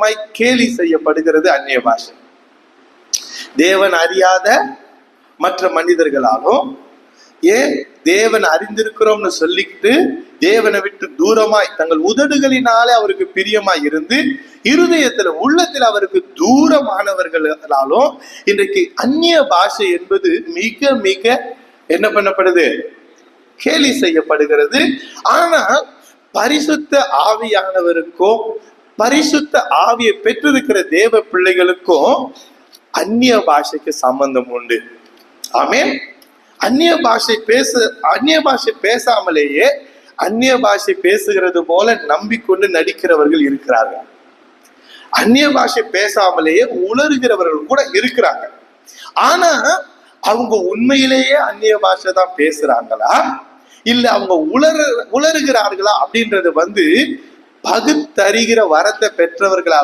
விதமாய் கேலி செய்யப்படுகிறது அந்நிய பாஷை. தேவன் அறியாத மற்ற மனிதர்களாலும், ஏன் தேவன் அறிந்திருக்கிறோம்னு சொல்லிக்கிட்டு தேவனை விட்டு தூரமாய் தங்கள் உதடுகளினாலே அவருக்கு பிரியமாய் இருந்து இருதயத்துல உள்ளத்தில் அவருக்கு தூரமானவர்களாலும் இன்றைக்கு அந்நிய பாஷை என்பது மிக மிக என்ன பண்ணப்படுது, கேலி செய்யப்படுகிறது. ஆனா பரிசுத்த ஆவியானவருக்கும் பரிசுத்த ஆவியை பெற்றிருக்கிற தேவ பிள்ளைகளுக்கும் அந்நிய பாஷைக்கு சம்பந்தம் உண்டு. ஆமென். அந்நிய பாஷை பேசாமலேயே அந்நிய பாஷை பேசுகிறது போல நம்பிக்கொண்டு நடிக்கிறவர்கள் இருக்கிறார்கள். அந்நிய பாஷை பேசாமலேயே உளறுகிறவர்கள் கூட இருக்கிறாங்க. ஆனா அவங்க உண்மையிலேயே அந்நிய பாஷை தான் பேசுறாங்களா இல்ல அவங்க உளறுகிறார்களா அப்படின்றது பகுத்தறிகிற வரத்தை பெற்றவர்களா